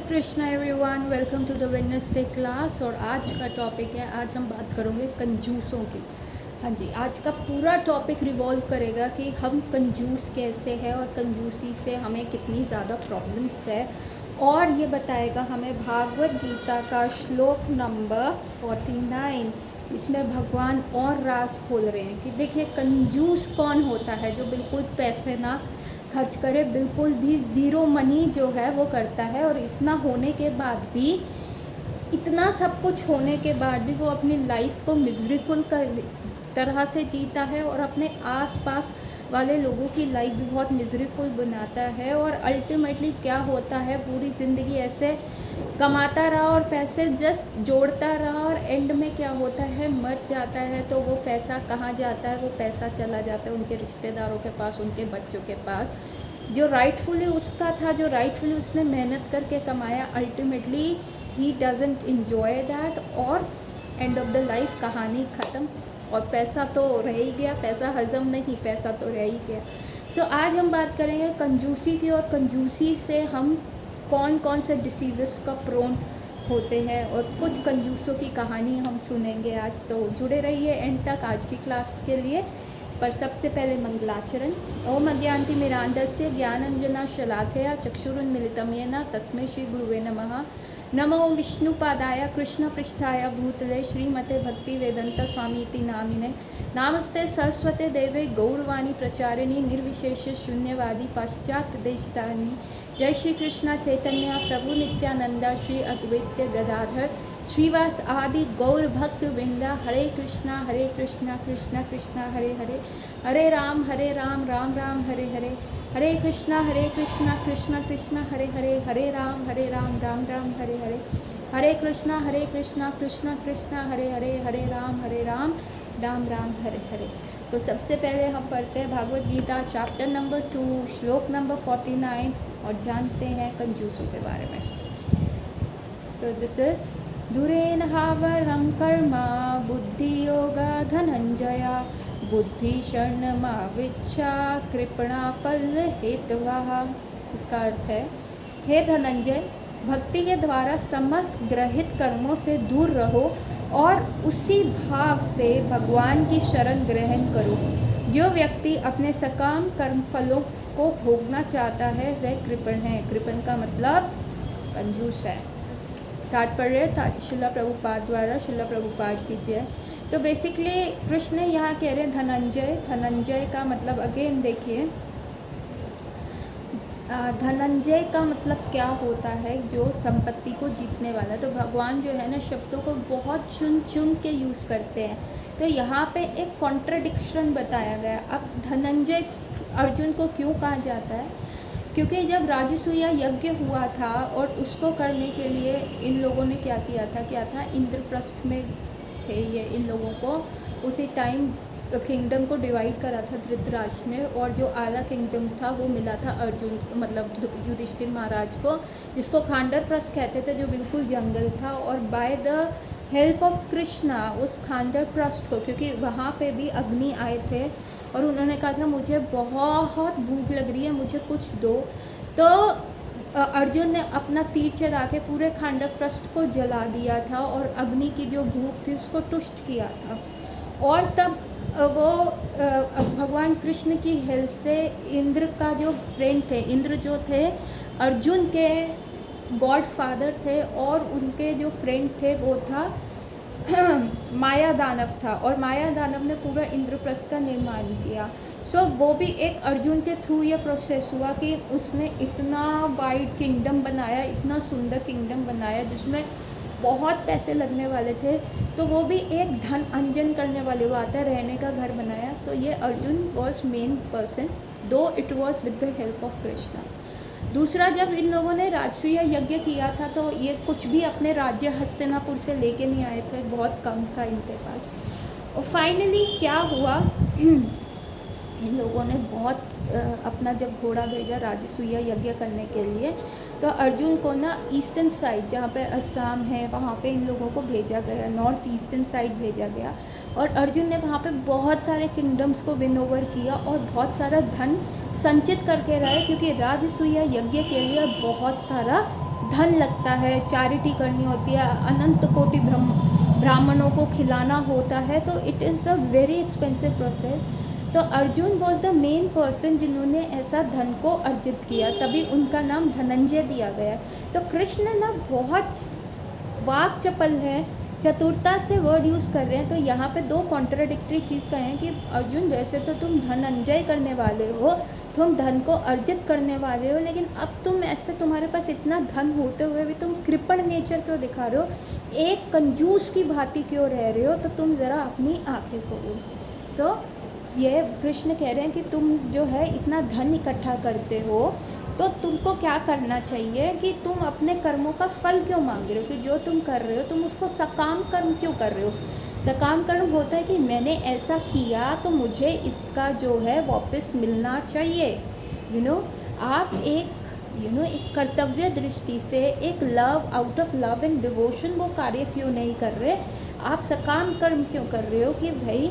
Krishna everyone, welcome to the Wednesday class. और आज का टॉपिक है, आज हम बात करेंगे कंजूसों की। हाँ जी, आज का पूरा टॉपिक रिवॉल्व करेगा कि हम कंजूस कैसे हैं और कंजूसी से हमें कितनी ज़्यादा प्रॉब्लम्स है। और ये बताएगा हमें भागवत गीता का श्लोक नंबर 49। इसमें भगवान और राज खोल रहे हैं कि देखिए कंजूस कौन होता है, जो बिल्कुल पैसे ना खर्च करे, बिल्कुल भी ज़ीरो मनी जो है वो करता है। और इतना होने के बाद भी, इतना सब कुछ होने के बाद भी वो अपनी लाइफ को मिजरीफुल तरह से जीता है और अपने आसपास वाले लोगों की लाइफ भी बहुत मिजरीफुल बनाता है। और अल्टीमेटली क्या होता है, पूरी ज़िंदगी ऐसे कमाता रहा और पैसे जस्ट जोड़ता रहा और एंड में क्या होता है, मर जाता है। तो वो पैसा कहाँ जाता है? वो पैसा चला जाता है उनके रिश्तेदारों के पास, उनके बच्चों के पास, जो राइटफुली उसका था, जो राइटफुली उसने मेहनत करके कमाया। Ultimately he doesn't enjoy that और एंड ऑफ द लाइफ कहानी ख़त्म। और पैसा तो रह ही गया, पैसा हजम नहीं, पैसा तो रह ही गया। सो आज हम बात करेंगे कंजूसी की, और कंजूसी से हम कौन कौन से डिसीज़ेस का प्रोन होते हैं और कुछ कंजूसों की कहानी हम सुनेंगे आज। तो जुड़े रहिए एंड तक आज की क्लास के लिए। पर सबसे पहले मंगलाचरण। ओम अज्ञानति मिरांधस्य ज्ञानंजना शलाखया चक्षुरुन्मिलितं येन तस्मै श्री गुरुवे नमः। नमो विष्णुपादाय कृष्णपृष्ठाय भूतले श्रीमते भक्ति वेदंत स्वामी इति नामिने। नामस्ते सरस्वते देवे गौरवाणी प्रचारिणी निर्विशेष शून्यवादी पाश्चात्य देशतारिणी। जय श्री कृष्ण चैतन्य प्रभु नित्यानंदा श्री अद्वैत गदाधर श्रीवास आदि गौर भक्त वृंदा। हरे कृष्णा कृष्ण कृष्ण हरे हरे, हरे राम राम राम हरे हरे, हरे कृष्णा कृष्ण कृष्ण हरे हरे, हरे राम राम राम हरे हरे, हरे कृष्णा कृष्ण कृष्ण हरे हरे, हरे राम राम राम हरे हरे। तो सबसे पहले हम पढ़ते हैं भागवत गीता चैप्टर नंबर 2 श्लोक नंबर 49 और जानते हैं कंजूसों के बारे में। सो दिस इज दुरेन हावरं कर्म बुद्धि योगा धनंजया बुद्धि शरणमाविच्छा कृपणा फल हेतवः। इसका अर्थ है, हे धनंजय, भक्ति के द्वारा समस्त ग्रहित कर्मों से दूर रहो और उसी भाव से भगवान की शरण ग्रहण करो। जो व्यक्ति अपने सकाम कर्म फलों को भोगना चाहता है वह कृपण है। कृपण का मतलब कंजूस है। तात्पर्य शिला प्रभुपाद द्वारा, शिला प्रभुपाद की जय। तो बेसिकली कृष्ण यहाँ कह रहे हैं धनंजय। धनंजय का मतलब अगेन देखिए, धनंजय का मतलब क्या होता है? जो संपत्ति को जीतने वाला। तो भगवान जो है ना, शब्दों को बहुत चुन चुन के यूज़ करते हैं। तो यहाँ पे एक कॉन्ट्रडिक्शन बताया गया। अब धनंजय अर्जुन को क्यों कहा जाता है? क्योंकि जब राजसूय यज्ञ हुआ था और उसको करने के लिए इन लोगों ने क्या किया था, इंद्रप्रस्थ में थे ये। इन लोगों को उसी टाइम किंगडम को डिवाइड करा था धृतराष्ट्र ने, और जो आधा किंगडम था वो मिला था अर्जुन, मतलब युधिष्ठिर महाराज को, जिसको खांडरप्रस्थ कहते थे, जो बिल्कुल जंगल था। और by the help of Krishna उस खांडरप्रस्थ को, क्योंकि वहाँ पे भी अग्नि आए थे और उन्होंने कहा था मुझे बहुत भूख लग रही है, मुझे कुछ दो। तो अर्जुन ने अपना तीर चला के पूरे खांडरप्रस्थ को जला दिया था और अग्नि की जो भूख थी उसको तुष्ट किया था। और तब वो भगवान कृष्ण की हेल्प से इंद्र का जो फ्रेंड थे, इंद्र जो थे अर्जुन के गॉड फादर थे, और उनके जो फ्रेंड थे वो था माया दानव था, और माया दानव ने पूरा इंद्रप्रस्थ का निर्माण किया। सो वो भी एक अर्जुन के थ्रू ये प्रोसेस हुआ कि उसने इतना वाइड किंगडम बनाया, इतना सुंदर किंगडम बनाया जिसमें बहुत पैसे लगने वाले थे। तो वो भी एक धन अंजन करने वाले, वो आता है रहने का घर बनाया। तो ये अर्जुन वॉज मेन पर्सन, दो it was with the help of Krishna. दूसरा, जब इन लोगों ने राजसूय यज्ञ किया था तो ये कुछ भी अपने राज्य हस्तिनापुर से लेके नहीं आए थे, बहुत कम था इनके पास। और फाइनली क्या हुआ, इन लोगों ने बहुत अपना जब घोड़ा भेजा राजसूय यज्ञ करने के लिए, तो अर्जुन को ना ईस्टर्न साइड, जहाँ पे असम है वहाँ पे इन लोगों को भेजा गया, नॉर्थ ईस्टर्न साइड भेजा गया। और अर्जुन ने वहाँ पे बहुत सारे किंगडम्स को विन ओवर किया और बहुत सारा धन संचित करके रहे, क्योंकि राजसूय यज्ञ के लिए बहुत सारा धन लगता है, चैरिटी करनी होती है, अनंत कोटि ब्राह्मणों को खिलाना होता है, तो it is a very expensive process. तो Arjun was the main person जिन्होंने ऐसा धन को अर्जित किया, तभी उनका नाम धनंजय दिया गया। तो कृष्ण ना बहुत वाक चपल है, चतुरता से वर्ड यूज़ कर रहे हैं। तो यहाँ पे दो कॉन्ट्राडिक्टरी चीज़ कहें कि अर्जुन वैसे तो तुम धनंजय करने वाले हो, तुम धन को अर्जित करने वाले हो, लेकिन अब तुम ऐसे तुम्हारे पास इतना धन होते हुए भी तुम कृपण नेचर क्यों दिखा रहे हो, एक कंजूस की भांति क्यों रह रहे हो, तो तुम ज़रा अपनी आंखें खोलो। तो ये कृष्ण कह रहे हैं कि तुम जो है इतना धन इकट्ठा करते हो, तो तुमको क्या करना चाहिए कि तुम अपने कर्मों का फल क्यों मांग रहे हो, कि जो तुम कर रहे हो तुम उसको सकाम कर्म क्यों कर रहे हो। सकाम कर्म होता है कि मैंने ऐसा किया तो मुझे इसका जो है वापस मिलना चाहिए। आप एक कर्तव्य दृष्टि से, एक love, out of love and devotion वो कार्य क्यों नहीं कर रहे। आप सकाम कर्म क्यों कर रहे हो कि भाई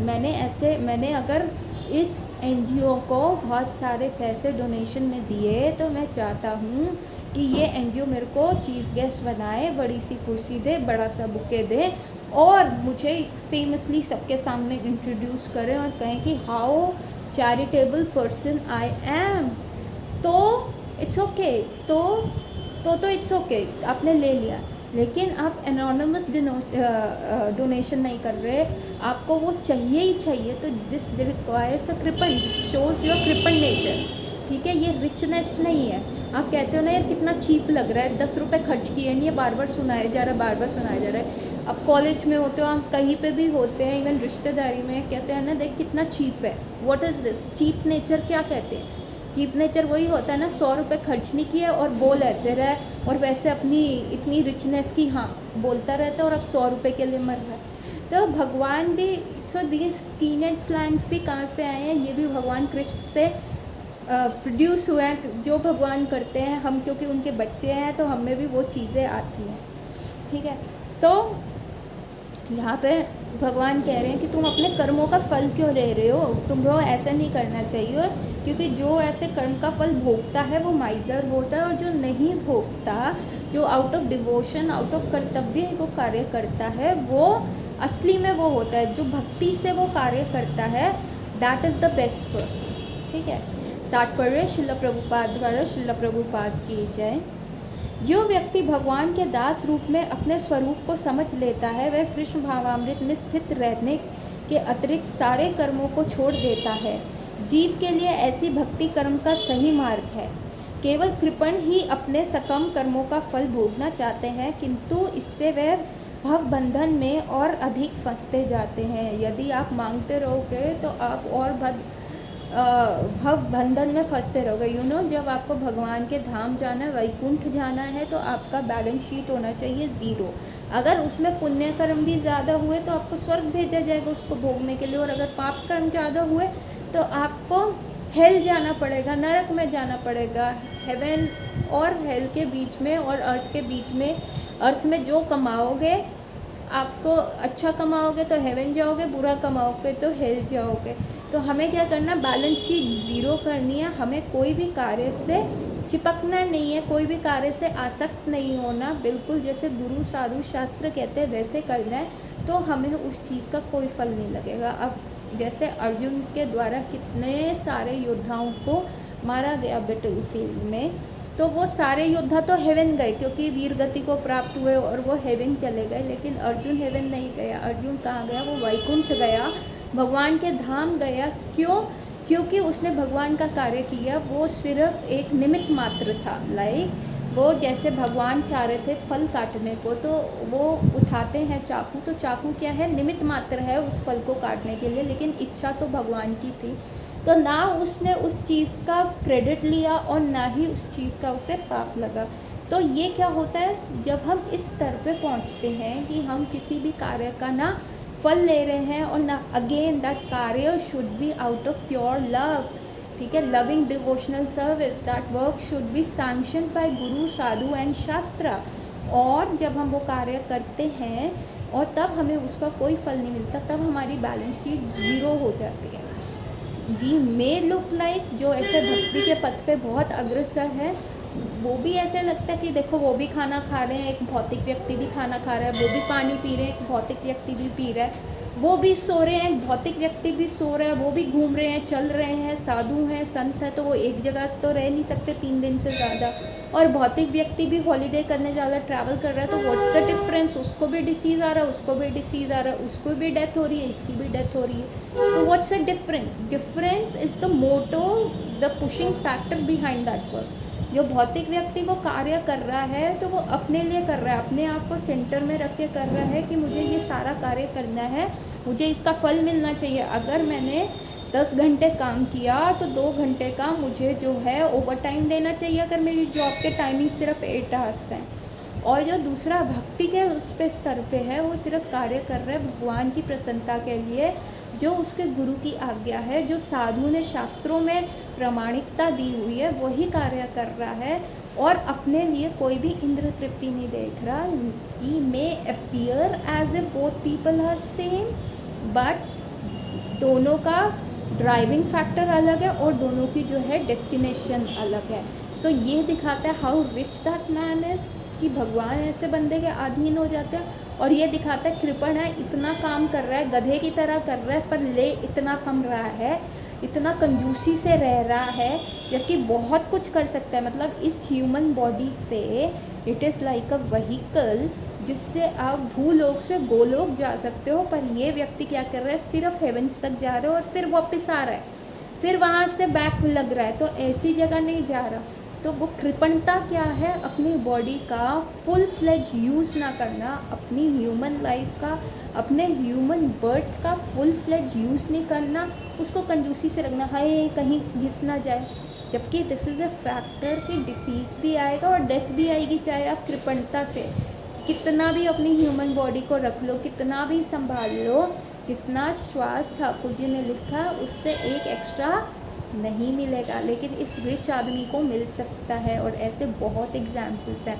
मैंने अगर इस एनजीओ को बहुत सारे पैसे डोनेशन में दिए, तो मैं चाहता हूँ कि ये एनजीओ मेरे को चीफ गेस्ट बनाए, बड़ी सी कुर्सी दे, बड़ा सा बुके दे, और मुझे फेमसली सबके सामने इंट्रोड्यूस करें और कहें कि how charitable person I am. तो इट्स ओके, तो इट्स ओके, आपने ले लिया। लेकिन आप एनोनिमस डोनेशन नहीं कर रहे, आपको वो चाहिए ही चाहिए। तो दिस रिक्वायर्स अ कृपण, शोज़ योर कृपण नेचर। ठीक है, ये रिचनेस नहीं है। आप कहते हो ना यार कितना चीप लग रहा है, 10 रुपये खर्च किए नहीं, ये बार बार सुनाया जा रहा है, बार बार सुनाया जा रहा है। आप कॉलेज में होते हो, आप कहीं पे भी होते हैं, इवन रिश्तेदारी में कहते हैं ना, देख कितना चीप है। What is this cheap nature? क्या कहते हैं चीप नेचर? वही होता है ना, 100 रुपये खर्च नहीं किया और बोल ऐसे रहा है, और वैसे अपनी इतनी रिचनेस की हाँ बोलता रहता है, और अब 100 रुपये के लिए मर रहा है। तो भगवान भी, सो दीज टीनेज स्लैंग्स भी कहाँ से आए हैं? ये भी भगवान कृष्ण से प्रोड्यूस हुए हैं। जो भगवान करते हैं, हम क्योंकि उनके बच्चे हैं तो हमें भी वो चीज़ें आती हैं। ठीक है, तो यहाँ पे भगवान कह रहे हैं कि तुम अपने कर्मों का फल क्यों ले रहे हो, तुमको ऐसा नहीं करना चाहिए, क्योंकि जो ऐसे कर्म का फल भोगता है वो माइजर होता है, और जो नहीं भोगता, जो out of devotion, out of कर्तव्य वो कार्य करता है, वो असली में वो होता है। जो भक्ति से वो कार्य करता है, that is the best person. ठीक है, तात्पर्य शिल प्रभुपाद द्वारा, शिल प्रभुपाद की जय। जो व्यक्ति भगवान के दास रूप में अपने स्वरूप को समझ लेता है, वह कृष्ण भावामृत में स्थित रहने के अतिरिक्त सारे कर्मों को छोड़ देता है। जीव के लिए ऐसी भक्ति कर्म का सही मार्ग है। केवल कृपण ही अपने सकम कर्मों का फल भोगना चाहते हैं, किंतु इससे वे भव बंधन में और अधिक फंसते जाते हैं। यदि आप मांगते रहोगे तो आप और भव बंधन में फंसते रहोगे। जब आपको भगवान के धाम जाना है, वैकुंठ जाना है, तो आपका बैलेंस शीट होना चाहिए 0। अगर उसमें पुण्य कर्म भी ज़्यादा हुए तो आपको स्वर्ग भेजा जाएगा उसको भोगने के लिए, और अगर पाप कर्म ज़्यादा हुए तो आपको हेल जाना पड़ेगा, नरक में जाना पड़ेगा। हेवन और हेल के बीच में और अर्थ के बीच में, अर्थ में जो कमाओगे, आपको अच्छा कमाओगे तो हेवन जाओगे, बुरा कमाओगे तो हेल जाओगे। तो हमें क्या करना, बैलेंस शीट 0 करनी है। हमें कोई भी कार्य से चिपकना नहीं है, कोई भी कार्य से आसक्त नहीं होना, बिल्कुल जैसे गुरु साधु शास्त्र कहते हैं वैसे करना है, तो हमें उस चीज़ का कोई फल नहीं लगेगा। अब जैसे अर्जुन के द्वारा कितने सारे योद्धाओं को मारा गया बैटल फील्ड में, तो वो सारे योद्धा तो हेवन गए क्योंकि वीर गति को प्राप्त हुए और वो हेवन चले गए, लेकिन अर्जुन हेवन नहीं गया। अर्जुन कहाँ गया? वो वैकुंठ गया, भगवान के धाम गया। क्यों? क्योंकि उसने भगवान का कार्य किया। वो सिर्फ एक निमित्त मात्र था। वो जैसे भगवान चाह रहे थे फल काटने को, तो वो उठाते हैं चाकू, तो चाकू क्या है? निमित्त मात्र है उस फल को काटने के लिए, लेकिन इच्छा तो भगवान की थी। तो ना उसने उस चीज़ का क्रेडिट लिया और ना ही उस चीज़ का उसे पाप लगा। तो ये क्या होता है, जब हम इस स्तर पे पहुंचते हैं कि हम किसी भी कार्य का ना फल ले रहे हैं, और ना अगेन दैट कार्य should be out of pure love. ठीक है, loving devotional service, that work should be sanction bye Guru Sadhu and शास्त्र। और जब हम वो कार्य करते हैं और तब हमें उसका कोई फल नहीं मिलता, तब हमारी बैलेंस शीट 0 हो जाती है। वी मे लुक लाइक, जो ऐसे भक्ति के पथ पे बहुत अग्रसर है, वो भी ऐसे लगता है कि देखो वो भी खाना खा रहे हैं, एक भौतिक व्यक्ति भी खाना खा रहा है, वो भी पानी पी रहे हैं, एक भौतिक व्यक्ति भी पी रहा है, वो भी सो रहे हैं, एक भौतिक व्यक्ति भी सो रहा है, वो भी घूम रहे हैं, चल रहे हैं, साधु हैं, संत हैं, तो वो एक जगह तो रह नहीं सकते 3 दिन से ज़्यादा। और भौतिक व्यक्ति भी हॉलीडे करने जा रहा है, ट्रैवल कर रहा है, तो व्हाट्स द डिफरेंस, उसको भी डिसीज़ आ रहा है, उसको भी डिसीज़ आ रहा है, उसको भी डेथ हो रही है, इसकी भी डेथ हो रही है। तो what's the difference? Difference is the motto, the pushing factor behind that work. जो भौतिक व्यक्ति वो कार्य कर रहा है तो वो अपने लिए कर रहा है, अपने आप को सेंटर में रख के कर रहा है कि मुझे ये सारा कार्य करना है, मुझे इसका फल मिलना चाहिए। अगर मैंने 10 घंटे काम किया तो 2 घंटे का मुझे जो है ओवर टाइम देना चाहिए, अगर मेरी जॉब के टाइमिंग सिर्फ 8 आवर्स हैं। और जो दूसरा भक्ति के उस पे स्तर पे है, वो सिर्फ कार्य कर रहा है भगवान की प्रसन्नता के लिए, जो उसके गुरु की आज्ञा है, जो साधु ने शास्त्रों में प्रमाणिकता दी हुई है, वही कार्य कर रहा है। और अपने लिए कोई भी इंद्र तृप्ति नहीं देख रहा। He may appear as a both people are same, but दोनों का ड्राइविंग फैक्टर अलग है और दोनों की जो है डेस्टिनेशन अलग है। सो ये दिखाता है how rich that man is, कि भगवान ऐसे बंदे के अधीन हो जाते हैं। और ये दिखाता है कृपण है, इतना काम कर रहा है, गधे की तरह कर रहा है, पर ले इतना कम रहा है, इतना कंजूसी से रह रहा है, जबकि बहुत कुछ कर सकता है। मतलब इस ह्यूमन बॉडी से it is like a vehicle, जिससे आप भूलोक से गोलोक जा सकते हो। पर ये व्यक्ति क्या कर रहा है, सिर्फ हेवंस तक जा रहा है और फिर वापस आ रहा है, फिर वहाँ से बैक लग रहा है, तो ऐसी जगह नहीं जा रहा। तो वो कृपणता क्या है, अपनी बॉडी का फुल फ्लेज यूज़ ना करना, अपनी ह्यूमन लाइफ का, अपने ह्यूमन बर्थ का फुल फ्लेज यूज़ नहीं करना, उसको कंजूसी से रखना, हाय कहीं घिस ना जाए। जबकि दिस इज़ अ फैक्टर कि डिसीज़ भी आएगा और डेथ भी आएगी, चाहे आप कृपणता से कितना भी अपनी ह्यूमन बॉडी को रख लो, कितना भी संभाल लो, जितना श्वास ठाकुर जी ने लिखा उससे एक एक्स्ट्रा नहीं मिलेगा, लेकिन इस रिच आदमी को मिल सकता है। और ऐसे बहुत एग्जाम्पल्स हैं।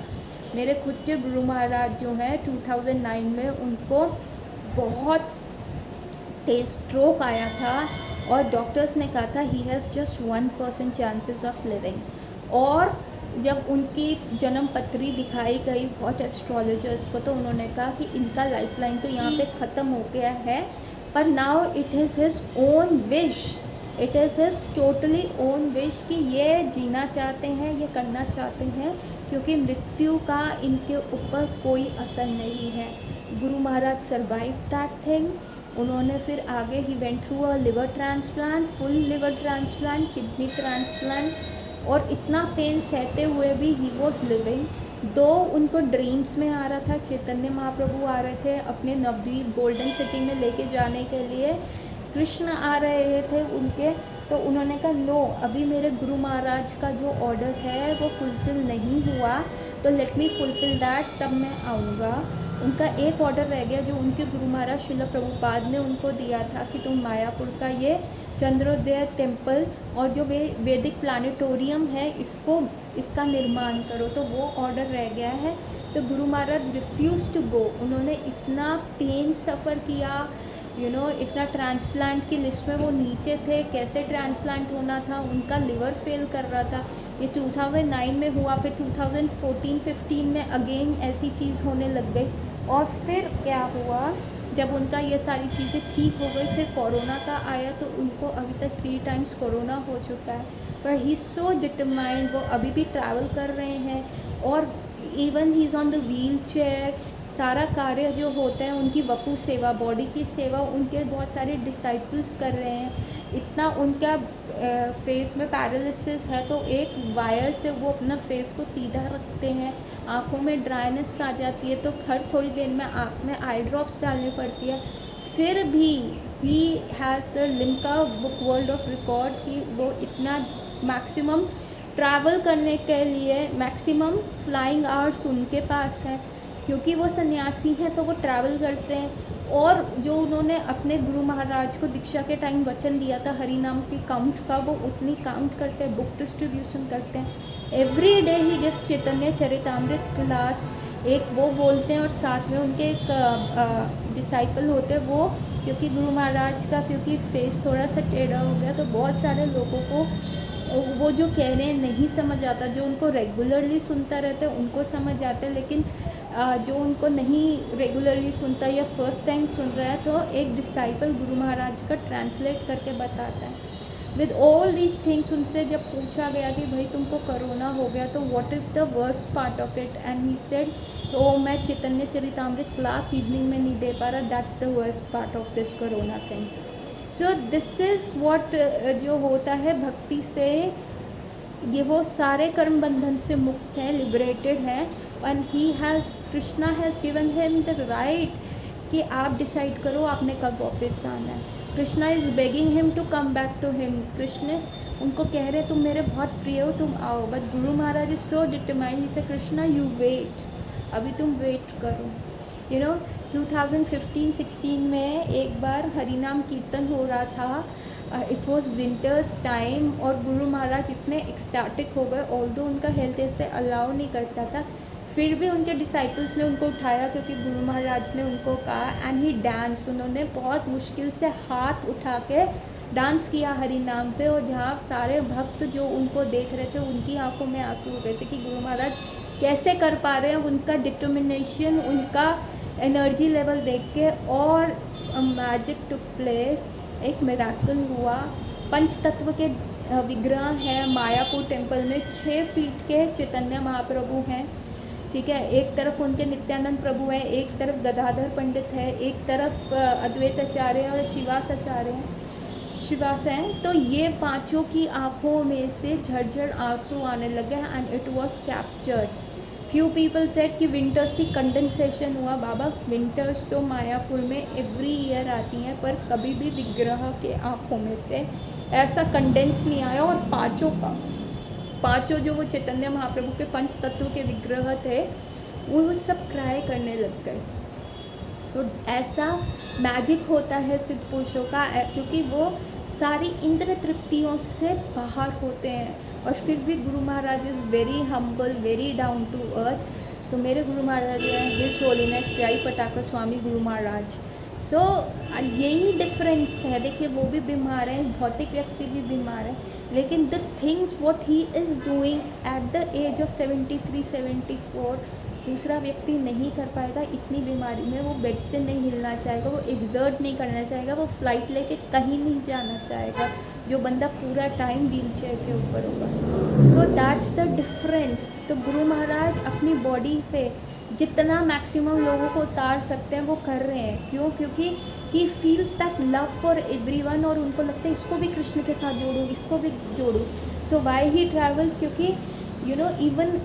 मेरे खुद के गुरु महाराज जो हैं 2009 में उनको बहुत तेज स्ट्रोक आया था और डॉक्टर्स ने कहा था he has just 1% chances of living. और जब उनकी जन्म पत्री दिखाई गई बहुत एस्ट्रोलॉजर्स को, तो उन्होंने कहा कि इनका लाइफलाइन तो यहाँ पे ख़त्म हो गया है, पर now it is his own wish, it is his totally own wish कि ये जीना चाहते हैं, ये करना चाहते हैं, क्योंकि मृत्यु का इनके ऊपर कोई असर नहीं है। Guru Maharaj survive that thing. उन्होंने फिर आगे he went through a liver transplant, full liver transplant, kidney transplant, और इतना पेन सहते हुए भी ही वॉज लिविंग। दो उनको ड्रीम्स में आ रहा था, चैतन्य महाप्रभु आ रहे थे अपने नवद्वीप गोल्डन सिटी में लेके जाने के लिए, कृष्ण आ रहे थे उनके, तो उन्होंने कहा नो, अभी मेरे गुरु महाराज का जो ऑर्डर है वो फुलफ़िल नहीं हुआ, तो लेट मी फुलफ़िल दैट, तब मैं आऊँगा। उनका एक ऑर्डर रह गया जो उनके गुरु महाराज श्रील प्रभुपाद ने उनको दिया था कि तुम मायापुर का ये चंद्रोदय टेम्पल और जो वैदिक प्लानिटोरियम है इसका निर्माण करो, तो वो ऑर्डर रह गया है। तो गुरु महाराज रिफ्यूज़ टू गो। उन्होंने इतना पेन सफ़र किया, इतना ट्रांसप्लांट की लिस्ट में वो नीचे थे, कैसे ट्रांसप्लांट होना था, उनका लिवर फेल कर रहा था। ये 2009 में हुआ, फिर 2014-15 में अगेन ऐसी चीज़ होने लग गई। और फिर क्या हुआ, जब उनका ये सारी चीज़ें ठीक हो गई, फिर कोरोना का आया, तो उनको अभी तक 3 टाइम्स कोरोना हो चुका है, पर ही सो डिटरमाइंड, वो अभी भी ट्रैवल कर रहे हैं, और even he is on the wheel chair. सारा कार्य जो होता है उनकी वपु सेवा, बॉडी की सेवा, उनके बहुत सारे डिसाइपल्स कर रहे हैं। इतना उनका फेस में पैरालिसिस है, तो एक वायर से वो अपना फेस को सीधा रखते हैं, आँखों में ड्राइनेस आ जाती है, तो हर थोड़ी देर में आँख में आई ड्रॉप्स डालनी पड़ती है। फिर भी he has Limca book world of record कि वो इतना मैक्सिमम ट्रैवल करने के लिए मैक्सिमम फ्लाइंग आवर्स उनके पास है, क्योंकि वो सन्यासी हैं तो वो ट्रैवल करते हैं। और जो उन्होंने अपने गुरु महाराज को दीक्षा के टाइम वचन दिया था हरि नाम की काउंट का, वो उतनी काउंट करते हैं, बुक डिस्ट्रीब्यूशन करते हैं। Every day he gives Chaitanya Charitamrita class, एक वो बोलते हैं और साथ में उनके एक डिसाइपल होते हैं वो, क्योंकि गुरु महाराज का क्योंकि फेस थोड़ा सा टेढ़ा हो गया, तो बहुत सारे लोगों को वो जो कह रहे हैं नहीं समझ आता, जो उनको रेगुलरली सुनता रहता है उनको समझ आता है, लेकिन जो उनको नहीं रेगुलरली सुनता या फर्स्ट टाइम सुन रहा है तो एक डिसाइपल गुरु महाराज का ट्रांसलेट करके बताता है विद ऑल दीज थिंग्स। उनसे जब पूछा गया कि भाई तुमको कोरोना हो गया तो what is the worst part of it, and he said oh मैं चैतन्य चरितामृत क्लास इवनिंग में नहीं दे पा रहा, that's the worst part of this corona thing. So this is what जो होता है भक्ति से, ये वो सारे कर्म बंधन से मुक्त हैं, लिबरेटेड हैं, and he has, Krishna has given him the right कि आप डिसाइड करो आपने कब वापस आना है। Krishna is begging him to come back to him. Krishna उनको कह रहे तुम मेरे बहुत प्रिय हो, तुम आओ, but Guru Maharaj is so determined, ही से कृष्णा यू वेट, अभी तुम वेट करो। 2015-16 में एक बार हरिनाम कीर्तन हो रहा था, इट वॉज विंटर्स टाइम, और गुरु महाराज इतने एक्सटैटिक हो गए, ऑल्दो उनका हेल्थ ऐसे अलाउ नहीं करता था, फिर भी उनके डिसाइपल्स ने उनको उठाया क्योंकि गुरु महाराज ने उनको कहा, एंड ही डांस, उन्होंने बहुत मुश्किल से हाथ उठा के डांस किया हरि नाम पे, और जहाँ सारे भक्त जो उनको देख रहे थे उनकी आंखों में आंसू हो गए थे कि गुरु महाराज कैसे कर पा रहे हैं, उनका डिटर्मिनेशन, उनका एनर्जी लेवल देख के। और मैजिक टुक प्लेस, एक मिराकल हुआ। पंच तत्व के विग्रह हैं मायापुर टेम्पल में, 6 फीट के चैतन्य महाप्रभु हैं, ठीक है। एक तरफ उनके नित्यानंद प्रभु हैं, एक तरफ गदाधर पंडित है, एक तरफ अद्वैत आचार्य और शिवास आचार्य हैं, शिवास हैं। तो ये पांचों की आंखों में से झरझर आंसू आने लगे, and it was captured. Few people said कि विंटर्स की कंडेंसेशन हुआ। बाबा विंटर्स तो मायापुर में एवरी ईयर आती हैं, पर कभी भी विग्रह के आंखों में से ऐसा कंडेंस नहीं आया, और पांचों जो वो चैतन्य महाप्रभु के पंच तत्व के विग्रह थे वो सब क्राई करने लग गए। सो ऐसा मैजिक होता है सिद्ध पुरुषों का, क्योंकि वो सारी इंद्र तृप्तियों से बाहर होते हैं, और फिर भी Guru Maharaj is very humble, very down to earth. तो मेरे गुरु महाराज हैं हिज होलीनेस जय पटाका स्वामी गुरु महाराज। सो यही डिफरेंस है। देखिए वो भी बीमार हैं, भौतिक व्यक्ति भी बीमार है, लेकिन the things what he is doing at the age of 73-74 दूसरा व्यक्ति नहीं कर पाएगा। इतनी बीमारी में वो बेड से नहीं हिलना चाहेगा, वो एग्जर्ट नहीं करना चाहेगा, वो फ्लाइट लेके कहीं नहीं जाना चाहेगा, जो बंदा पूरा टाइम व्हील चेयर के ऊपर होगा। So that's the difference. तो गुरु महाराज अपनी बॉडी से जितना मैक्सिमम लोगों को उतार सकते हैं वो कर रहे हैं। क्यों? क्योंकि he feels that love for everyone, और उनको लगता है इसको भी कृष्ण के साथ जोड़ूँ, इसको भी जोड़ूँ। सो वाई ही ट्रैवल्स, क्योंकि even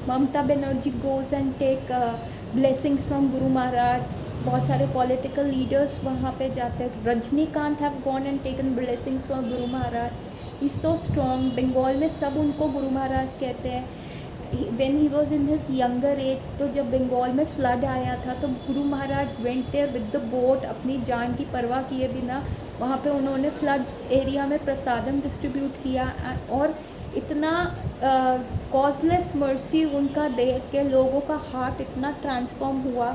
Mamata Banerjee goes and take blessings from Guru Maharaj. बहुत सारे पॉलिटिकल लीडर्स वहाँ पे जाते हैं। Rajinikanth have gone and taken blessings from Guru Maharaj. Is so strong. Bengal में सब उनको गुरु महाराज कहते हैं। When he was in his younger age, तो जब बंगाल में फ्लड आया था तो Guru Maharaj went there with the boat, अपनी जान की परवाह किए बिना वहाँ पे उन्होंने फ्लड एरिया में प्रसादम डिस्ट्रीब्यूट किया, और इतना कॉजलेस मर्सी उनका देख के लोगों का हार्ट इतना ट्रांसफॉर्म हुआ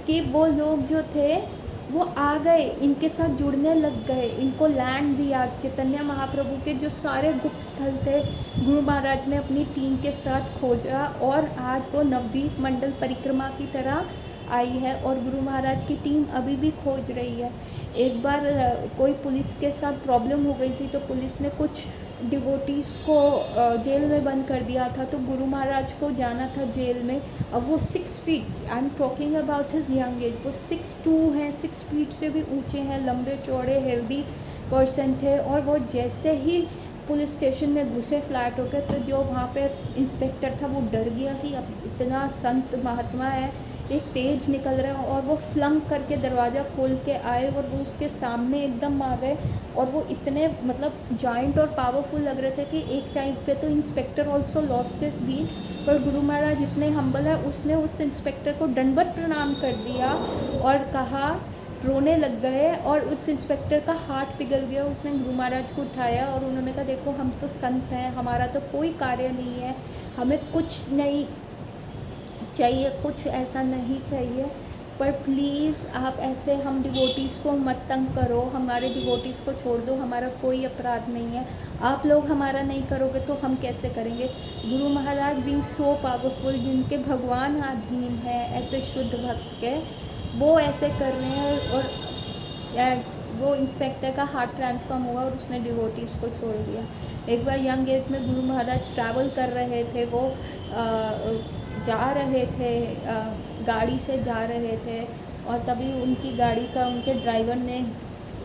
कि वो लोग जो थे वो आ गए, इनके साथ जुड़ने लग गए, इनको लैंड दिया। चैतन्य महाप्रभु के जो सारे गुप्त स्थल थे गुरु महाराज ने अपनी टीम के साथ खोजा, और आज वो नवदीप मंडल परिक्रमा की तरह आई है, और गुरु महाराज की टीम अभी भी खोज रही है। एक बार कोई पुलिस के साथ प्रॉब्लम हो गई थी, तो पुलिस ने कुछ डिवोटीज़ को जेल में बंद कर दिया था, तो गुरु महाराज को जाना था जेल में। अब वो 6 feet, I am talking about his young age, वो 6'2" हैं, 6 फीट से भी ऊंचे हैं, लंबे चौड़े हेल्दी पर्सन थे। और वो जैसे ही पुलिस स्टेशन में घुसे फ्लैट होकर, तो जो वहाँ पे इंस्पेक्टर था वो डर गया कि अब इतना संत महात्मा है, एक तेज निकल रहा है, और वो फ्लंक करके दरवाज़ा खोल के आए, और वो उसके सामने एकदम आ गए, और वो इतने मतलब जाइंट और पावरफुल लग रहे थे कि एक टाइम पे तो inspector also lost his beat. पर गुरु महाराज इतने हम्बल है, उसने उस इंस्पेक्टर को दंडवत प्रणाम कर दिया और कहा, रोने लग गए, और उस इंस्पेक्टर का हार्ट पिघल गया। उसने गुरु महाराज को उठाया और उन्होंने कहा, देखो हम तो संत हैं, हमारा तो कोई कार्य नहीं है, हमें कुछ नहीं चाहिए, कुछ ऐसा नहीं चाहिए, पर प्लीज़ आप ऐसे हम डिवोटीज़ को मत तंग करो, हमारे डिवोटीज़ को छोड़ दो, हमारा कोई अपराध नहीं है। आप लोग हमारा नहीं करोगे तो हम कैसे करेंगे। Guru Maharaj being so powerful, जिनके भगवान अधीन है, ऐसे शुद्ध भक्त के, वो ऐसे कर रहे हैं और वो इंस्पेक्टर का हार्ट ट्रांसफॉर्म हुआ और उसने डिवोटीज़ को छोड़ दिया। एक बार यंग एज में गुरु महाराज ट्रैवल कर रहे थे, वो जा रहे थे, गाड़ी से जा रहे थे, और तभी उनकी गाड़ी का उनके ड्राइवर ने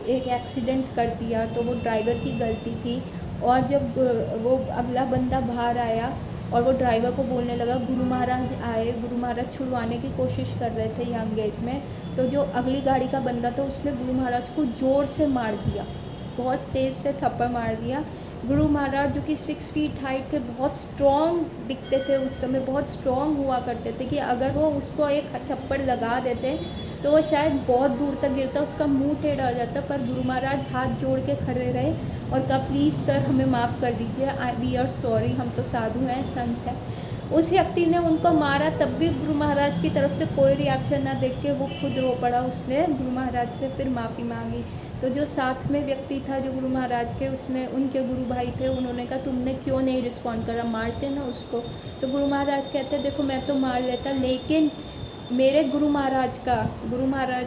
एक एक्सीडेंट कर दिया। तो वो ड्राइवर की गलती थी। और जब वो अगला बंदा बाहर आया और वो ड्राइवर को बोलने लगा, गुरु महाराज आए, गुरु महाराज छुड़वाने की कोशिश कर रहे थे यंग एज में, तो जो अगली गाड़ी का बंदा था उसने गुरु महाराज को ज़ोर से मार दिया, बहुत तेज़ से थप्पड़ मार दिया। गुरु महाराज जो कि 6 फीट हाइट के, बहुत स्ट्रॉन्ग दिखते थे उस समय, बहुत स्ट्रॉन्ग हुआ करते थे कि अगर वो उसको एक थप्पड़ लगा देते तो वो शायद बहुत दूर तक गिरता, उसका मुंह टेढ़ा हो जाता। पर गुरु महाराज हाथ जोड़ के खड़े रहे और कहा, प्लीज़ सर हमें माफ़ कर दीजिए, वी आर सॉरी, हम तो साधु हैं, संत हैं। उस व्यक्ति ने उनको मारा, तब भी गुरु महाराज की तरफ से कोई रिएक्शन ना देख के वो खुद रो पड़ा। उसने गुरु महाराज से फिर माफ़ी मांगी। तो जो साथ में व्यक्ति था जो गुरु महाराज के, उसने, उनके गुरु भाई थे, उन्होंने कहा तुमने क्यों नहीं रिस्पॉन्ड करा, मारते ना उसको। तो गुरु महाराज कहते, देखो मैं तो मार लेता, लेकिन मेरे गुरु महाराज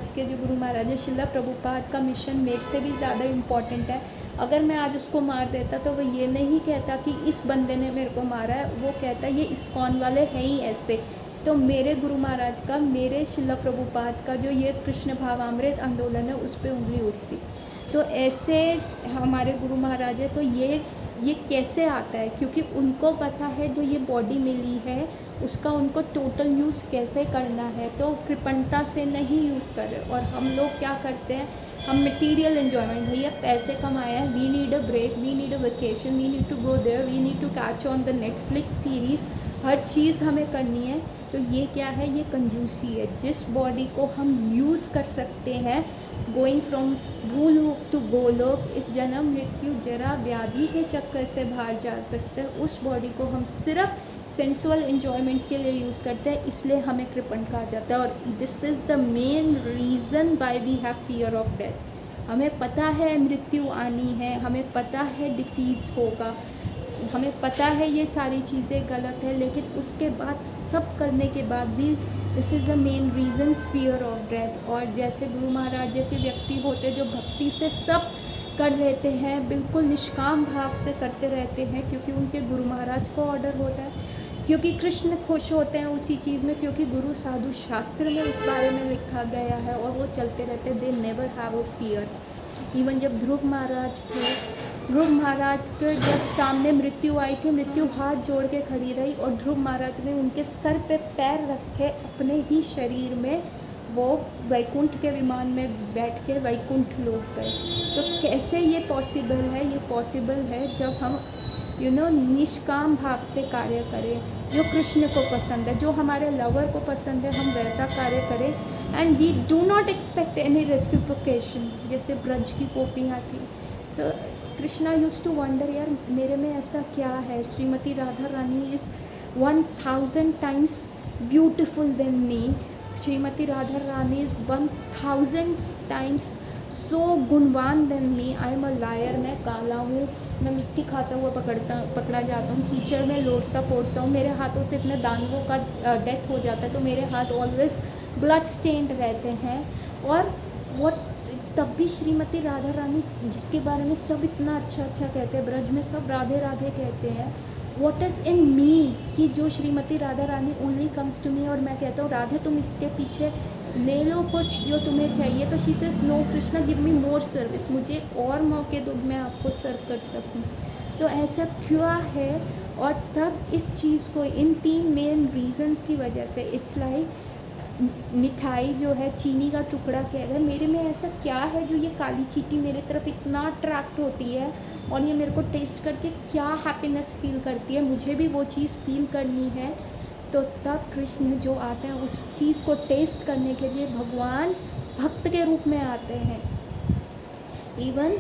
के जो गुरु महाराज है शिला प्रभुपाद का मिशन मेरे से भी ज़्यादा इम्पॉर्टेंट है। अगर मैं आज उसको मार देता तो वो ये नहीं कहता कि इस बंदे ने मेरे को मारा है, वो कहता ये इस्कॉन वाले हैं ही ऐसे। तो मेरे गुरु महाराज का, मेरे शिला प्रभुपाद का जो ये कृष्ण भावामृत आंदोलन है उस पर उंगली उठती। तो ऐसे हमारे गुरु महाराज है। तो ये कैसे आता है, क्योंकि उनको पता है जो ये बॉडी मिली है उसका उनको टोटल यूज़ कैसे करना है, तो कृपणता से नहीं यूज़ कर रहे। और हम लोग क्या करते हैं, हम मटेरियल एन्जॉयमेंट, भैया पैसे कमाए हैं, we need a break, we need a vacation, we need to go there, we need to catch on the Netflix series, हर चीज़ हमें करनी है। तो ये क्या है, ये कंजूसी है। जिस बॉडी को हम यूज़ कर सकते हैं, गोइंग फ्रॉम भूलोक टू गोलोक, इस जन्म मृत्यु जरा व्याधि के चक्कर से बाहर जा सकते हैं, उस बॉडी को हम सिर्फ सेंसुअल एन्जॉयमेंट के लिए यूज़ करते हैं, इसलिए हमें कृपण कहा जाता है। और this is the main reason why we have fear of death. हमें पता है मृत्यु आनी है, हमें पता है डिसीज़ होगा, हमें पता है ये सारी चीज़ें गलत है, लेकिन उसके बाद सब करने के बाद भी this is the main reason, fear of death. और जैसे गुरु महाराज जैसे व्यक्ति होते जो भक्ति से सब कर रहते हैं, बिल्कुल निष्काम भाव से करते रहते हैं, क्योंकि उनके गुरु महाराज को ऑर्डर होता है, क्योंकि कृष्ण खुश होते हैं उसी चीज़ में, क्योंकि गुरु साधु शास्त्र में उस बारे में लिखा गया है, और वो चलते रहते, they never have a fear. Even जब ध्रुव महाराज थे, ध्रुव महाराज के जब सामने मृत्यु आई थी, मृत्यु हाथ जोड़ के खड़ी रही और ध्रुव महाराज ने उनके सर पे पैर रखे, अपने ही शरीर में वो वैकुंठ के विमान में बैठ के वैकुंठ लोक गए। तो कैसे ये पॉसिबल है, ये पॉसिबल है जब हम निष्काम भाव से कार्य करें, जो कृष्ण को पसंद है, जो हमारे लवर को पसंद है, हम वैसा कार्य करें, and we do not expect any reciprocation. जैसे ब्रज की गोपियाँ थी, तो कृष्णा यूज्ड टू वंडर, यार मेरे में ऐसा क्या है, Shrimati Radha Rani is 1000 times beautiful than me, Shrimati Radha Rani is 1000 times so गुणवान than me, I am a liar, मैं काला हूँ, मैं मिट्टी खाता हुआ पकड़ा जाता हूँ, कीचड़ में लौटता पोड़ता हूँ, मेरे हाथों से इतने दानवों का डेथ हो जाता है, तो मेरे हाथ ऑलवेज ब्लड स्टेन्ड रहते हैं। और वो तब भी श्रीमती राधा रानी, जिसके बारे में सब इतना अच्छा अच्छा कहते हैं, ब्रज में सब राधे राधे कहते हैं, व्हाट इज़ इन मी, कि जो श्रीमती राधा रानी ओनली कम्स टू मी, और मैं कहता हूँ राधे तुम इसके पीछे ले लो कुछ जो तुम्हें चाहिए, तो she says no Krishna give me more service, मुझे और मौके दो, मैं आपको सर्व कर सकूँ। तो ऐसा क्यों है, और तब इस चीज़ को, इन 3 मेन रीजंस की वजह से, इट्स लाइक मिठाई जो है, चीनी का टुकड़ा कह रहे हैं, मेरे में ऐसा क्या है जो ये काली चींटी मेरे तरफ इतना अट्रैक्ट होती है, और ये मेरे को टेस्ट करके क्या हैप्पीनेस फील करती है, मुझे भी वो चीज़ फील करनी है। तो तब कृष्ण जो आते हैं उस चीज़ को टेस्ट करने के लिए भगवान भक्त के रूप में आते हैं। इवन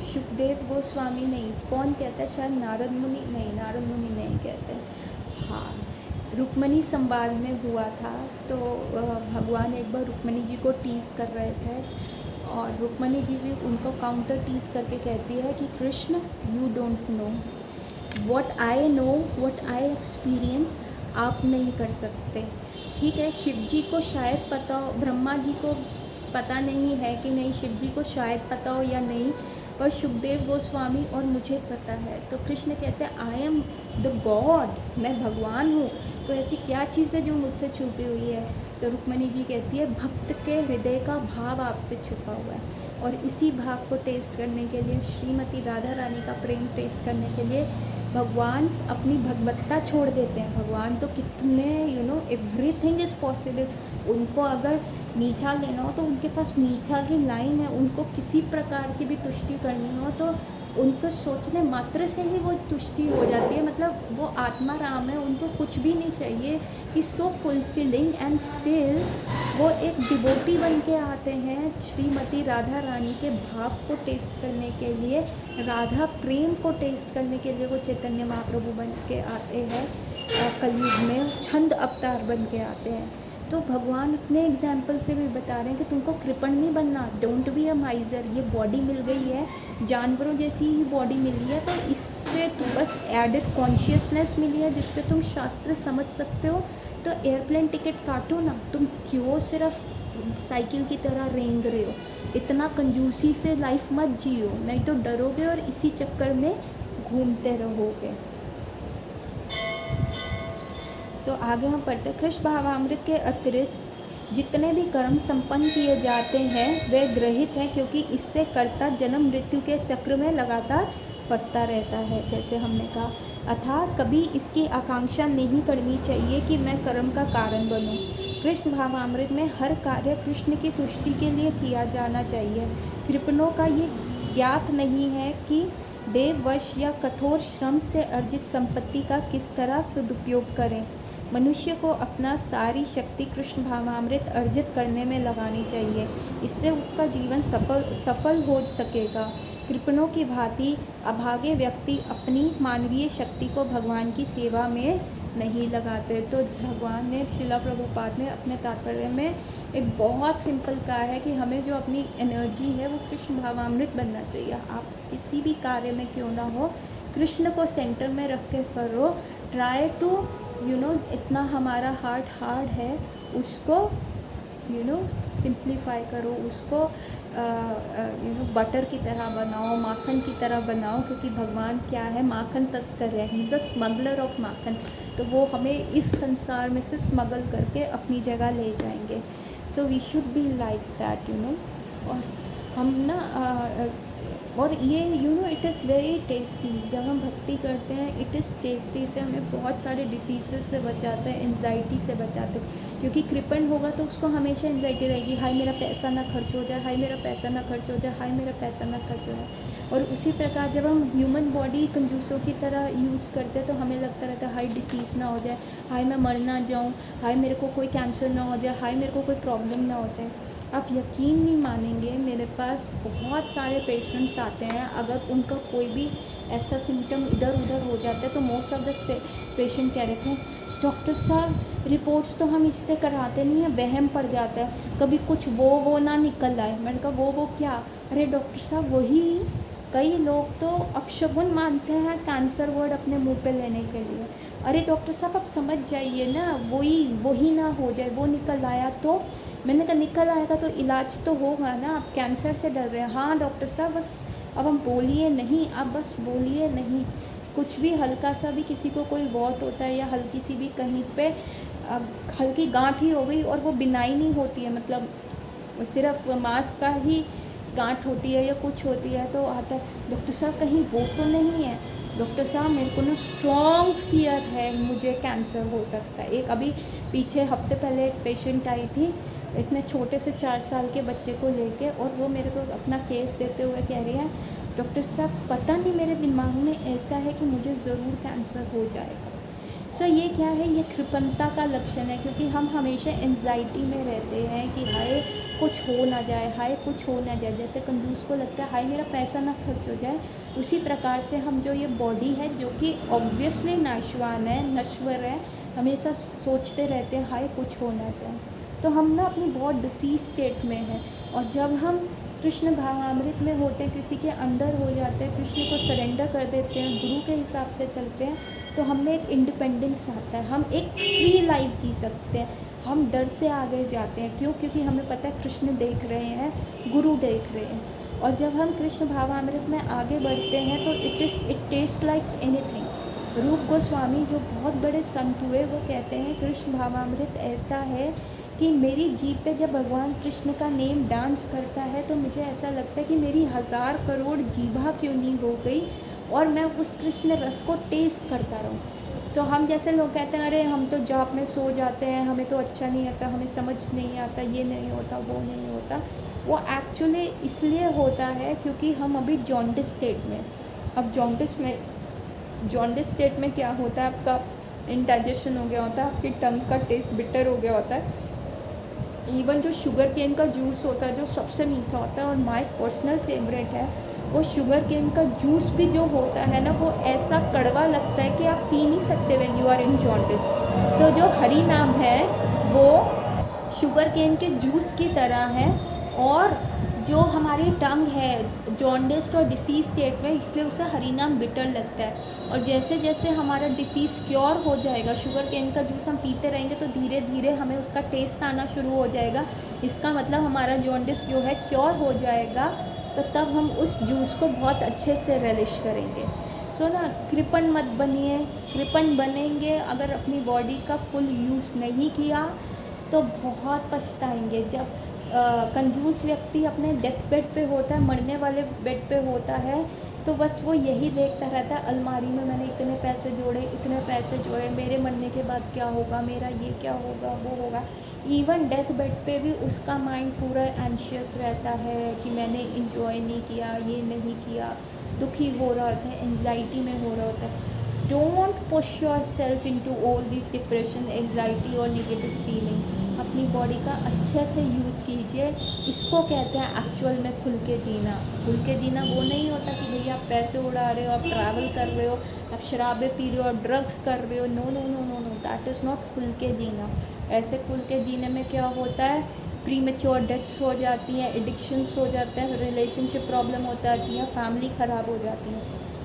सुखदेव गोस्वामी नहीं, कौन कहता है, शायद नारद मुनि नहीं कहते, हाँ, रुक्मणी संवाद में हुआ था। तो भगवान एक बार रुक्मणी जी को टीज़ कर रहे थे और रुक्मणी जी भी उनको काउंटर टीज़ करके कहती है कि Krishna, you don't know what I know, what I experience आप नहीं कर सकते। ठीक है, शिव जी को शायद पता हो, ब्रह्मा जी को पता नहीं है कि नहीं, शिव जी को शायद पता हो या नहीं, पर सुखदेव गोस्वामी और मुझे पता है। तो कृष्ण कहते हैं आई एम द गॉड, मैं भगवान हूँ, तो ऐसी क्या चीज़ है जो मुझसे छुपी हुई है। तो रुक्मणी जी कहती है भक्त के हृदय का भाव आपसे छुपा हुआ है, और इसी भाव को टेस्ट करने के लिए, श्रीमती राधा रानी का प्रेम टेस्ट करने के लिए भगवान अपनी भगवत्ता छोड़ देते हैं। भगवान तो कितने एवरीथिंग इज़ पॉसिबल। उनको अगर मीठा लेना हो तो उनके पास मीठा की लाइन है, उनको किसी प्रकार की भी तुष्टि करनी हो तो उनको सोचने मात्र से ही वो तुष्टि हो जाती है। मतलब वो आत्मा राम है, उनको कुछ भी नहीं चाहिए। Is so fulfilling and still वो एक डिवोटी बन के आते हैं श्रीमती राधा रानी के भाव को टेस्ट करने के लिए, राधा प्रेम को टेस्ट करने के लिए वो चैतन्य महाप्रभु बन के आते हैं, कलयुग में छंद अवतार बन के आते हैं। तो भगवान अपने एग्जाम्पल से भी बता रहे हैं कि तुमको कृपण नहीं बनना, डोंट बी अ माइजर। ये बॉडी मिल गई है, जानवरों जैसी ही बॉडी मिली है, तो इससे तो बस एडेड कॉन्शियसनेस मिली है जिससे तुम शास्त्र समझ सकते हो। तो एयरप्लेन टिकट काटो ना, तुम क्यों सिर्फ साइकिल की तरह रेंग रहे हो। इतना कंजूसी से लाइफ मत जियो, नहीं तो डरोगे और इसी चक्कर में घूमते रहोगे। सो आगे हम पढ़ते हैं, कृष्ण भावामृत के अतिरिक्त जितने भी कर्म संपन्न किए जाते हैं वे ग्रहित हैं, क्योंकि इससे कर्ता जन्म मृत्यु के चक्र में लगातार फंसता रहता है, जैसे हमने कहा। अतः कभी इसकी आकांक्षा नहीं करनी चाहिए कि मैं कर्म का कारण बनूं। कृष्ण भावामृत में हर कार्य कृष्ण की तुष्टि के लिए किया जाना चाहिए। कृपणों का ये ज्ञात नहीं है कि देववश या कठोर श्रम से अर्जित संपत्ति का किस तरह सदुपयोग करें। मनुष्य को अपना सारी शक्ति कृष्ण भावामृत अर्जित करने में लगानी चाहिए, इससे उसका जीवन सफल हो सकेगा। कृपणों की भांति अभागे व्यक्ति अपनी मानवीय शक्ति को भगवान की सेवा में नहीं लगाते। तो भगवान ने, शिला प्रभुपाद ने अपने तात्पर्य में एक बहुत सिंपल कहा है कि हमें जो अपनी एनर्जी है वो कृष्ण भावामृत बनना चाहिए। आप किसी भी कार्य में क्यों ना हो, कृष्ण को सेंटर में रख के करो। ट्राई टू इतना हमारा हार्ड है उसको सिंप्लीफाई करो, उसको बटर की तरह बनाओ, माखन की तरह बनाओ, क्योंकि भगवान क्या है, माखन तस्कर है, he is a smuggler of makhan. तो वो हमें इस संसार में से स्मगल करके अपनी जगह ले जाएंगे। So we should be like that और हम ना और ये इट इज़ वेरी टेस्टी। जब हम भक्ति करते हैं इट इज़ टेस्टी, इससे हमें बहुत सारे डिसीज़ से बचाते हैं, एंजाइटी से बचाते हैं। क्योंकि कृपण होगा तो उसको हमेशा एंजाइटी रहेगी, हाय मेरा पैसा ना खर्च हो जाए, हाय मेरा पैसा ना खर्च हो जाए, हाय मेरा पैसा ना खर्च हो जाए। और उसी प्रकार जब हम ह्यूमन बॉडी कंजूसों की तरह यूज़ करते हैं तो हमें लगता रहता है हाय डिसीज़ ना हो जाए, हाय मैं मर ना जाऊँ, हाय मेरे को कोई कैंसर ना हो जाए, हाय मेरे को कोई प्रॉब्लम ना हो जाए। आप यकीन नहीं मानेंगे, मेरे पास बहुत सारे पेशेंट्स आते हैं, अगर उनका कोई भी ऐसा सिम्टम इधर उधर हो जाता है तो मोस्ट ऑफ द पेशेंट कह रहे थे डॉक्टर साहब रिपोर्ट्स तो हम इससे कराते नहीं हैं, वहम पड़ जाता है, कभी कुछ वो ना निकल आए। मैंने कहा वो क्या? अरे डॉक्टर साहब वही, कई लोग तो अपशगुन मानते हैं कैंसर वर्ड अपने मुंह पे लेने के लिए। अरे डॉक्टर साहब आप समझ जाइए ना, वही ना हो जाए, वो निकल आया तो। मैंने कहा निकल आएगा तो इलाज तो होगा ना, आप कैंसर से डर रहे हैं। हाँ डॉक्टर साहब बस अब हम बोलिए नहीं, आप बस बोलिए नहीं। कुछ भी हल्का सा भी किसी को कोई वॉट होता है या हल्की सी भी कहीं पे हल्की गांठ ही हो गई और वो बिनाई नहीं होती है, मतलब सिर्फ मांस का ही गांठ होती है या कुछ होती है, तो आता है डॉक्टर साहब कहीं वो तो नहीं है। डॉक्टर साहब मेरे को ना स्ट्रॉन्ग फियर है, मुझे कैंसर हो सकता है। एक अभी पीछे हफ्ते पहले एक पेशेंट आई थी इतने छोटे से 4 साल के बच्चे को लेके, और वो मेरे को अपना केस देते हुए कह रही है डॉक्टर साहब पता नहीं मेरे दिमाग में ऐसा है कि मुझे ज़रूर कैंसर हो जाएगा। सो ये क्या है, ये कृपणता का लक्षण है, क्योंकि हम हमेशा एंजाइटी में रहते हैं कि हाय कुछ हो ना जाए, हाय कुछ हो ना जाए। जैसे कंजूस को लगता है हाय मेरा पैसा ना खर्च हो जाए, उसी प्रकार से हम जो ये बॉडी है जो कि ऑब्वियसली नाशवान है, नश्वर है, हमेशा सोचते रहते हैं हाय कुछ हो ना जाए। तो हम ना अपनी बहुत डिसीज स्टेट में हैं, और जब हम कृष्ण भावामृत में होते हैं, किसी के अंदर हो जाते हैं, कृष्ण को सरेंडर कर देते हैं, गुरु के हिसाब से चलते हैं, तो हम में एक इंडिपेंडेंस आता है, हम एक फ्री लाइफ जी सकते हैं, हम डर से आगे जाते हैं। क्यों? क्योंकि हमें पता है कृष्ण देख रहे हैं, गुरु देख रहे हैं। और जब हम कृष्ण भावामृत में आगे बढ़ते हैं तो इट टेस्ट लाइक्स एनीथिंग। रूप गोस्वामी जो बहुत बड़े संत हुए, वो कहते हैं कृष्ण भावामृत ऐसा है कि मेरी जीभ पे जब भगवान कृष्ण का नेम डांस करता है तो मुझे ऐसा लगता है कि मेरी 1000 करोड़ जीभा क्यों नहीं हो गई और मैं उस कृष्ण रस को टेस्ट करता रहूं। तो हम जैसे लोग कहते हैं अरे हम तो जाप में सो जाते हैं, हमें तो अच्छा नहीं आता, हमें समझ नहीं आता, ये नहीं होता, वो नहीं होता, वो एक्चुअली इसलिए होता है क्योंकि हम अभी जॉन्डिस स्टेट में। अब जॉन्डिस स्टेट में क्या होता है, आपका इंडाइजेशन हो गया होता है, आपकी टंग का टेस्ट बिटर हो गया होता है। इवन जो शुगर केन का जूस होता है जो सबसे मीठा होता है, और माय पर्सनल फेवरेट है, वो शुगर केन का जूस भी जो होता है ना, वो ऐसा कड़वा लगता है कि आप पी नहीं सकते when you are in jaundice. तो जो हरी नाम है वो शुगर केन के जूस की तरह है, और जो हमारी टंग है जॉन्डिस और डिसीज स्टेट में, इसलिए उसे हरी नाम बिटर लगता है। और जैसे जैसे हमारा डिसीज़ क्योर हो जाएगा, शुगर केन का जूस हम पीते रहेंगे तो धीरे धीरे हमें उसका टेस्ट आना शुरू हो जाएगा। इसका मतलब हमारा जॉन्डिस जो है क्योर हो जाएगा, तो तब हम उस जूस को बहुत अच्छे से रिलिश करेंगे। सो ना, कृपण मत बनिए। कृपण बनेंगे अगर अपनी बॉडी का फुल यूज़ नहीं किया तो बहुत पछताएंगे। जब कंजूस व्यक्ति अपने डेथ बेड पे होता है, मरने वाले बेड पे होता है, तो बस वो यही देखता रहता है अलमारी में मैंने इतने पैसे जोड़े, इतने पैसे जोड़े, मेरे मरने के बाद क्या होगा, मेरा ये क्या होगा, वो होगा। इवन डेथ बेड पे भी उसका माइंड पूरा एंशियस रहता है कि मैंने इंजॉय नहीं किया, ये नहीं किया, दुखी हो रहा होता है, एंजाइटी में हो रहा होता है। Don't push your self into all this depression, anxiety और नेगेटिव फीलिंग। अपनी बॉडी का अच्छे से यूज़ कीजिए। इसको कहते हैं एक्चुअल में खुल के जीना। खुल के जीना वो नहीं होता कि भैया आप पैसे उड़ा रहे हो, आप ट्रैवल कर रहे हो, आप शराबें पी रहे हो, आप ड्रग्स कर रहे हो। No no no no no, that is not खुल के जीना। ऐसे खुल के जीने में क्या होता है, प्री मेच्योर डेथ्स हो जाती हैं, एडिक्शंस हो जाते हैं, रिलेशनशिप प्रॉब्लम हो जाती है, फैमिली ख़राब हो जाती है।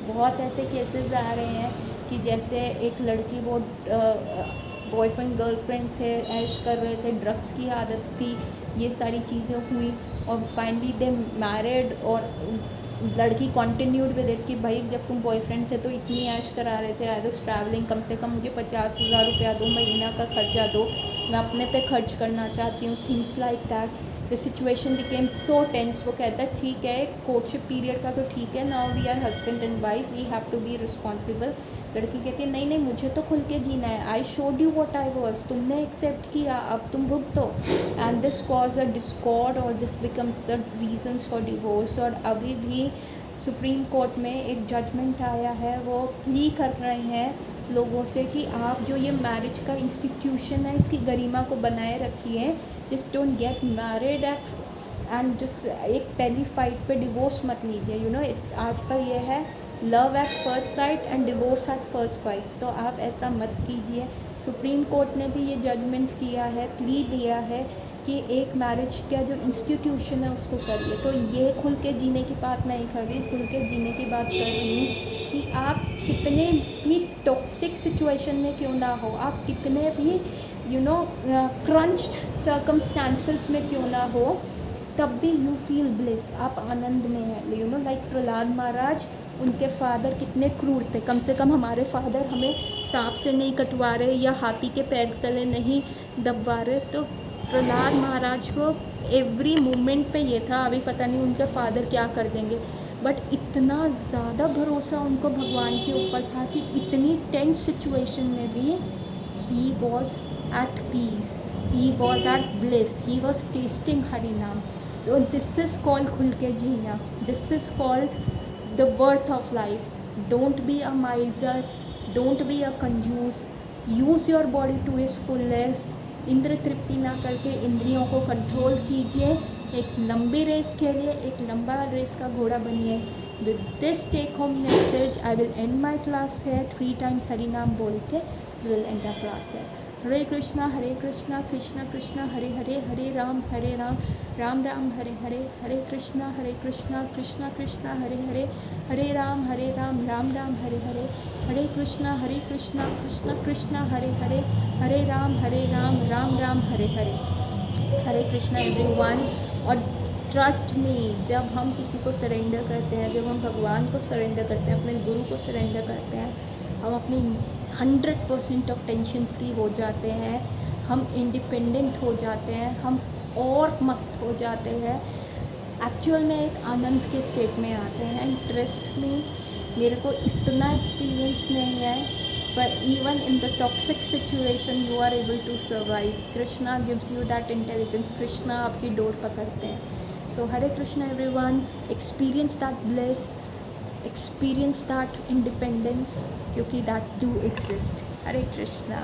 बहुत ऐसे केसेस आ रहे हैं कि जैसे एक लड़की, वो बॉयफ्रेंड गर्लफ्रेंड थे, ऐश कर रहे थे, ड्रग्स की आदत थी, ये सारी चीज़ें हुई, और फाइनली दे मैरिड, और लड़की कंटिन्यूड विद इट कि भाई जब तुम बॉयफ्रेंड थे तो इतनी ऐश करा रहे थे, आई वाज ट्रैवलिंग, कम से कम मुझे 50,000 रुपया दो, महीना का खर्चा दो, मैं अपने पे खर्च करना चाहती हूँ, things like that. The situation became so tense. वो कहता है ठीक है कोर्टशिप पीरियड का तो ठीक है, now we are husband and wife, we have to be responsible. लड़की कहती है नहीं नहीं, मुझे तो खुल के जीना है, I showed you what I was, तुमने एक्सेप्ट किया, अब तुम भुगतो। And this cause a discord, और this becomes the reasons for divorce. और अभी भी सुप्रीम कोर्ट में एक जजमेंट आया है, वो प्ली कर रहे हैं लोगों से कि आप जो ये मैरिज का इंस्टीट्यूशन है इसकी गरिमा को बनाए रखिए, just don't get married eight and just एक पहली फाइट पे डिवोर्स मत लीजिए। यू नो, इट्स आज का ये है love at first sight and divorce at first fight, तो आप ऐसा मत कीजिए। सुप्रीम कोर्ट ने भी ये जजमेंट किया है, प्ली दिया है कि एक मैरिज का जो इंस्टीट्यूशन है उसको करिए। तो ये खुल के जीने की बात नहीं कर रही, खुल के जीने की बात कर रही हूँ कि आप कितने भी टॉक्सिक सिचुएशन में क्यों ना हो, आप कितने भी क्रंच्ड सर्कमस्टांसेस में क्यों ना हो, तब भी यू फील ब्लिस, आप आनंद में हैं। लाइक प्रहलाद महाराज, उनके फादर कितने क्रूर थे, कम से कम हमारे फादर हमें सांप से नहीं कटवा रहे या हाथी के पैर तले नहीं दबवा रहे। तो प्रहलाद महाराज को एवरी मोमेंट पे ये था, अभी पता नहीं उनके फादर क्या कर देंगे, बट इतना ज़्यादा भरोसा उनको भगवान के ऊपर था कि इतनी टेंस सिचुएशन में भी he was at peace, he was at bliss, he was tasting Hari naam. तो दिस इज़ कॉल्ड खुल के जीना, this is called the worth of life. Don't be a miser, don't be a kanjoos, use your body to its fullest. इंद्र तृप्ति ना करके इंद्रियों को कंट्रोल कीजिए। एक लंबी रेस के लिए एक लंबा रेस का घोड़ा बनिए। With this take home message I will end my class है। 3 टाइम्स हरि नाम बोल के विल एंड द क्लास है। हरे कृष्णा कृष्णा कृष्णा हरे हरे, हरे राम राम राम हरे हरे, हरे कृष्णा कृष्णा कृष्णा हरे हरे, हरे राम राम राम हरे हरे, हरे कृष्णा कृष्णा कृष्णा हरे हरे, हरे राम राम राम हरे हरे। हरे कृष्णा एवरीवन। और ट्रस्ट मी, जब हम किसी को सरेंडर करते हैं, जब हम भगवान को सरेंडर करते हैं, अपने गुरु को सरेंडर करते हैं, हम अपनी 100% ऑफ टेंशन फ्री हो जाते हैं, हम इंडिपेंडेंट हो जाते हैं, हम और मस्त हो जाते हैं, एक्चुअल में एक आनंद के स्टेट में आते हैं। ट्रस्ट में मेरे को इतना एक्सपीरियंस नहीं है, पर even in the toxic situation you are able to survive. Krishna gives you that intelligence. Krishna आपकी डोर पकड़ते हैं। So Hare Krishna everyone, experience that bless, experience that independence, क्योंकि that do exist। Hare Krishna.